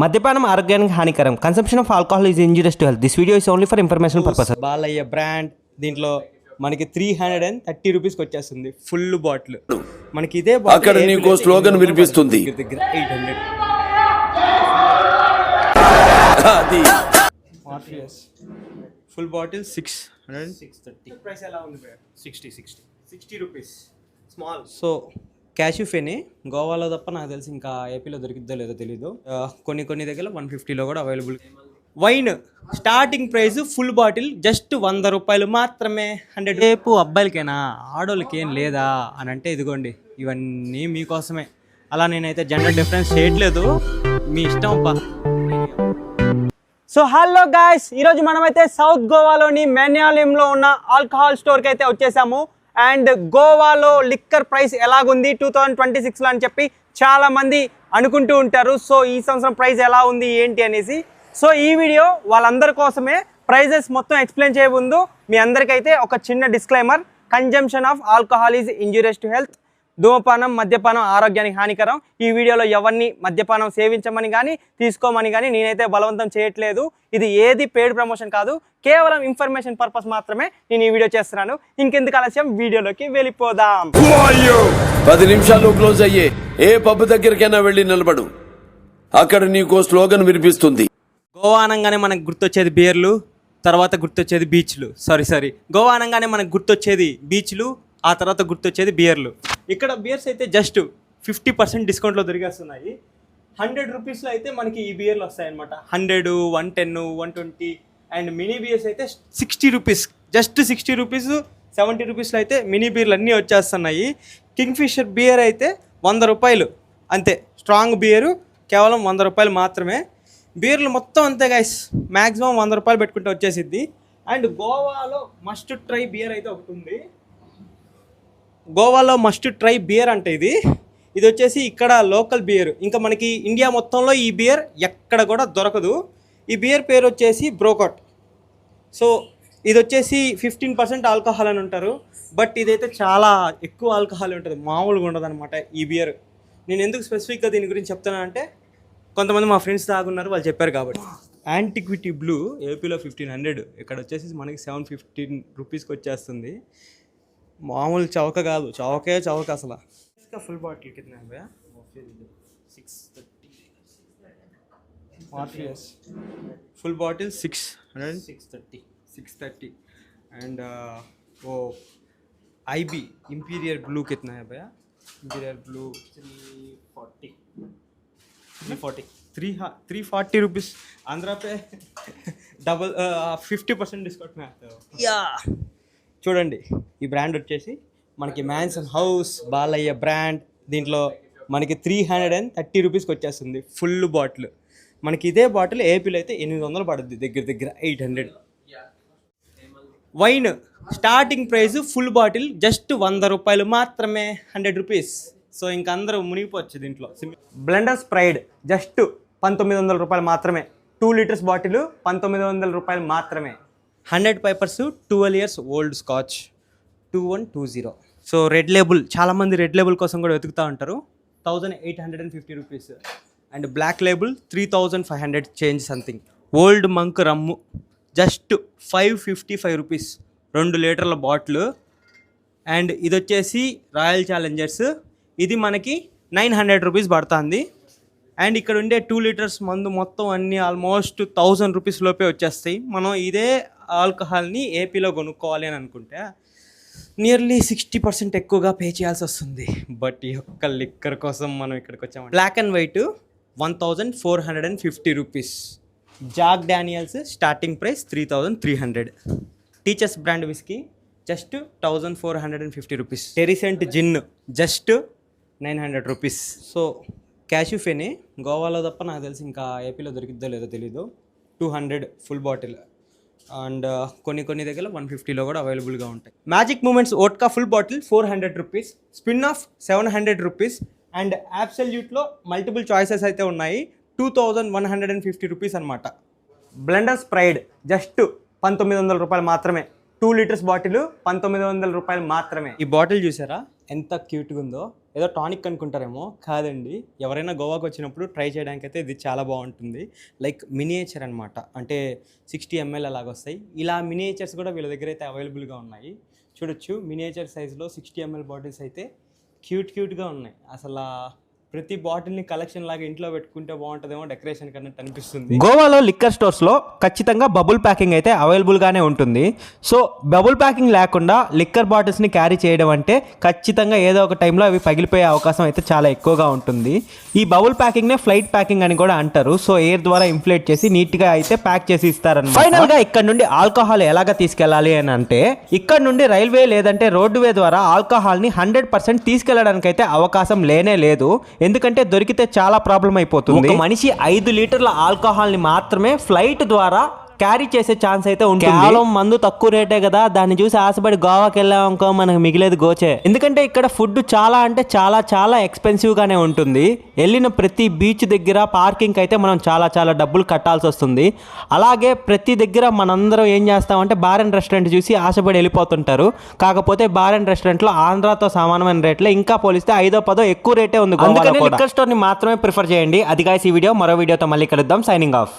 మద్యపానం ఆరోగ్యానికి హానికరం. Consumption of alcohol is injurious to health. This video is only for information purpose. Balayya brand దీంట్లో మనకి 330 రూపీస్కి వచ్చేస్తుంది ఫుల్ బాటిల్. మనకి ఇదే అక్కడ నీకు స్లోగన్ వినిపిస్తుంది. 800 ఫుల్ బాటిల్ 630. ప్రైస్ ఎలా ఉంది? 60 rupees small. So cashew feni గోవాలో తప్ప నాకు తెలిసి ఇంకా ఏపీలో దొరికిద్దో లేదో తెలీదు. కొన్ని దగ్గర 150లో కూడా available. Wine starting price full bottle just 100 రూపాయలు మాత్రమే. 100. రేపు అబ్బాయిలకేనా, ఆడోళ్ళకి ఏం లేదా అని అంటే ఇదిగోండి ఇవన్నీ మీకోసమే. అలా నేనైతే జెండర్ డిఫరెన్స్ చేయట్లేదు, మీ ఇష్టం అబ్బా. సో హలో గాయ్స్, ఈరోజు మనమైతే సౌత్ గోవాలోని మెన్యాలింలో ఉన్న ఆల్కహాల్ స్టోర్కి అయితే వచ్చేసాము. అండ్ గోవాలో లిక్కర్ ప్రైస్ ఎలాగుంది 2026లో అని చెప్పి చాలామంది అనుకుంటూ ఉంటారు. సో ఈ సంవత్సరం ప్రైస్ ఎలా ఉంది ఏంటి అనేసి. సో ఈ వీడియో వాళ్ళందరి కోసమే. ప్రైజెస్ మొత్తం ఎక్స్ప్లెయిన్ చేయముందు మీ అందరికైతే ఒక చిన్న disclaimer. Consumption of alcohol is injurious to health. ధూమపానం, మద్యపానం ఆరోగ్యానికి హానికరం. ఈ వీడియోలో ఎవరిని మద్యపానం సేవించమని కానీ తీసుకోమని కానీ నేనైతే బలవంతం చేయట్లేదు. ఇది ఏది పెయిడ్ ప్రమోషన్ కాదు, కేవలం ఇన్ఫర్మేషన్ పర్పస్ మాత్రమే నేను ఈ వీడియో చేస్తున్నాను. ఇంకెందుకు ఆలస్యం, వీడియోలోకి వెళ్ళిపోదాం. 10 నిమిషాలు క్లోజ్ అయ్యే ఏ పబ్ దగ్గరికైనా వెళ్ళి నిలబడు, అక్కడ నీకు స్లోగన్ వినిపిస్తుంది. గోవా అనగానే మనకు గుర్తొచ్చేది బియర్లు, తర్వాత గుర్తొచ్చేది బీచ్లు. సారీ గోవా అనగానే మనకు గుర్తొచ్చేది బీచ్లు, ఆ తర్వాత గుర్తొచ్చేది బియర్లు. ఇక్కడ బియర్స్ అయితే జస్ట్ 50% డిస్కౌంట్లో దొరికేస్తున్నాయి. 100 రూపీస్లో అయితే మనకి ఈ బియర్లు వస్తాయన్నమాట. 100, 110, 120. అండ్ మినీ బియర్స్ అయితే 60 రూపీస్, జస్ట్ 60 రూపీస్. 70 రూపీస్లో అయితే మినీ బీర్లు అన్నీ వచ్చేస్తున్నాయి. కింగ్ఫిషర్ బియర్ అయితే 100 రూపాయలు అంతే. స్ట్రాంగ్ బియరు కేవలం 100 రూపాయలు మాత్రమే. బీర్లు మొత్తం అంతే గైస్, మ్యాక్సిమం 100 రూపాయలు పెట్టుకుంటే వచ్చేసిద్ది. అండ్ గోవాలో మస్ట్ ట్రై బియర్ అయితే ఒకటి ఉంది. గోవాలో మస్ట్ ట్రై బియర్ అంటే ఇది వచ్చేసి ఇక్కడ లోకల్ బియర్. ఇంకా మనకి ఇండియా మొత్తంలో ఈ బియర్ ఎక్కడ కూడా దొరకదు. ఈ బియర్ పేరు వచ్చేసి బ్రోకాట్. సో ఇది వచ్చేసి 15% ఆల్కహాల్ అని ఉంటారు, బట్ ఇదైతే చాలా ఎక్కువ ఆల్కహాల్ ఉంటుంది, మామూలుగా ఉండదు అనమాట ఈ బియర్. నేను ఎందుకు స్పెసిఫిక్గా దీని గురించి చెప్తున్నానంటే కొంతమంది మా ఫ్రెండ్స్ తాగున్నారు, వాళ్ళు చెప్పారు కాబట్టి. యాంటిక్విటీ బ్లూ ఏపీలో 1500, ఇక్కడ వచ్చేసి మనకి 715 రూపీస్కి వచ్చేస్తుంది. మామూలు చౌక కాదు, చౌకే చౌక అసలు. ఫుల్ బాటిల్ కిतना है भैया? 630. Full bottle 630. एंड वो IB इंपीरियर ब्लू कितना है भैया? Imperial blue 340 rupees. आंध्रा पे डबल 50% डिस्काउंट में आता है. या చూడండి ఈ బ్రాండ్ వచ్చేసి మనకి మ్యాన్సన్ హౌస్ బాలయ్య బ్రాండ్. దీంట్లో మనకి 330 రూపీస్కి వచ్చేస్తుంది ఫుల్ బాటిల్. మనకి ఇదే బాటిల్ ఏపీలో అయితే 800 పడుద్ది, దగ్గర 800. Wine starting price full bottle just 100 రూపాయలు మాత్రమే, 100 రూపీస్. సో ఇంకా అందరూ మునిగిపోవచ్చు దీంట్లో. బ్లెండర్స్ ప్రైడ్ జస్ట్ 1900 రూపాయలు మాత్రమే. 2 లీటర్స్ బాటిల్ 1900 రూపాయలు మాత్రమే. 100 Pipers 12 years old scotch 2120. So red label, చాలామంది రెడ్ లేబుల్ కోసం కూడా వెతుకుతూ ఉంటారు. 1850 rupees. And black label 3500 change something. Old monk rum just 555 rupees, 2 లీటర్ల బాటిల్. అండ్ ఇది వచ్చేసి రాయల్ ఛాలెంజర్స్, ఇది మనకి 900 రూపీస్ పడుతుంది. అండ్ ఇక్కడ ఉండే 2 లీటర్స్ మందు మొత్తం అన్నీ ఆల్మోస్ట్ 1000 రూపీస్ లోపే వచ్చేస్తాయి. మనం ఇదే ఆల్కహాల్ని ఏపీలో కొనుక్కోవాలి అని అనుకుంటే నియర్లీ 60% ఎక్కువగా పే చేయాల్సి వస్తుంది. బట్ ఈ ఒక్క లిక్కర్ కోసం మనం ఇక్కడికి వచ్చాము. Black and white 1450 rupees. Jack Daniels starting price 3300. Teachers brand whisky just 1450 rupees. టెరిసెంట్ gin just 900 rupees. So cashew feni గోవాలో తప్ప నాకు తెలిసి ఇంకా ఏపీలో దొరికిద్దో లేదో తెలీదు. 200 ఫుల్ బాటిల్. అండ్ కొన్ని దగ్గర 150లో కూడా అవైలబుల్గా ఉంటాయి. Magic moments vodka full bottle 400 rupees. Smirnoff 700 rupees. And అబ్సల్యూట్లో మల్టిపుల్ చాయిసెస్ అయితే ఉన్నాయి. 2150 రూపీస్ అనమాట. బ్లెండర్స్ ప్రైడ్ జస్ట్ 1900 రూపాయలు మాత్రమే. 2 లీటర్స్ బాటిల్ 1900 రూపాయలు మాత్రమే. ఈ బాటిల్ చూసారా ఎంత క్యూట్గా ఉందో? ఏదో టానిక్ అనుకుంటారేమో, కాదండి. ఎవరైనా గోవాకి వచ్చినప్పుడు ట్రై చేయడానికి అయితే ఇది చాలా బాగుంటుంది. లైక్ మినియేచర్ అనమాట, అంటే 60 ml అలాగ వస్తాయి. ఇలా మినియేచర్స్ కూడా వీళ్ళ దగ్గర అయితే అవైలబుల్గా ఉన్నాయి. చూడొచ్చు, మినియేచర్ సైజులో 60 ml బాటిల్స్ అయితే క్యూట్గా ఉన్నాయి. అసలు ప్రతి బాటిల్ని కలెక్షన్ లాగా ఇంట్లో పెట్టుకుంటే బాగుంటుందేమో, డెకరేషన్ కన్నట్టు అనిపిస్తుంది. గోవాలో లిక్కర్ స్టోర్స్లో ఖచ్చితంగా బబుల్ ప్యాకింగ్ అయితే అవైలబుల్గానే ఉంటుంది. సో బబుల్ ప్యాకింగ్ లేకుండా లిక్కర్ బాటిల్స్ని క్యారీ చేయడం అంటే ఖచ్చితంగా ఏదో ఒక టైంలో అవి పగిలిపోయే అవకాశం అయితే చాలా ఎక్కువగా ఉంటుంది. ఈ బబుల్ ప్యాకింగ్నే ఫ్లైట్ ప్యాకింగ్ అని కూడా అంటారు. సో ఎయిర్ ద్వారా ఇన్ఫ్లేట్ చేసి నీట్గా అయితే ప్యాక్ చేసి ఇస్తారన్నమాట. ఫైనల్గా ఇక్కడ నుండి ఆల్కహాల్ ఎలాగ తీసుకెళ్ళాలి అని అంటే, ఇక్కడ నుండి రైల్వే లేదంటే రోడ్డువే ద్వారా ఆల్కహాల్ని 100% తీసుకెళ్ళడానికి అయితే అవకాశం లేనే లేదు. ఎందుకంటే దొరికితే చాలా ప్రాబ్లం అయిపోతుంది. ఒక మనిషి 5 లీటర్ల ఆల్కహాల్ని మాత్రమే ఫ్లైట్ ద్వారా క్యారీ చేసే ఛాన్స్ అయితే ఉంటుంది. కేవలం మందు తక్కువ రేటే కదా, దాన్ని చూసి ఆశపడి గోవాకి వెళ్ళామనుకో మనకు మిగిలేదు గోచే. ఎందుకంటే ఇక్కడ ఫుడ్ చాలా అంటే చాలా ఎక్స్పెన్సివ్ గానే ఉంటుంది. వెళ్ళిన ప్రతి బీచ్ దగ్గర పార్కింగ్ అయితే మనం చాలా డబ్బులు కట్టాల్సి వస్తుంది. అలాగే ప్రతి దగ్గర మనందరం ఏం చేస్తామంటే బార్ అండ్ రెస్టారెంట్ చూసి ఆశపడి వెళ్ళిపోతుంటారు. కాకపోతే బార్ అండ్ రెస్టారెంట్లో ఆంధ్రాతో సమానమైన రేట్లే, ఇంకా పోలిస్తే 5-10 ఎక్కువ రేటే ఉంది. అందుకని లిక్కర్ స్టోర్ ని మాత్రమే ప్రిఫర్ చేయండి. అది గాయ్స్ ఈ వీడియో. మరో వీడియోతో మళ్ళీ కలుద్దాం. Signing off.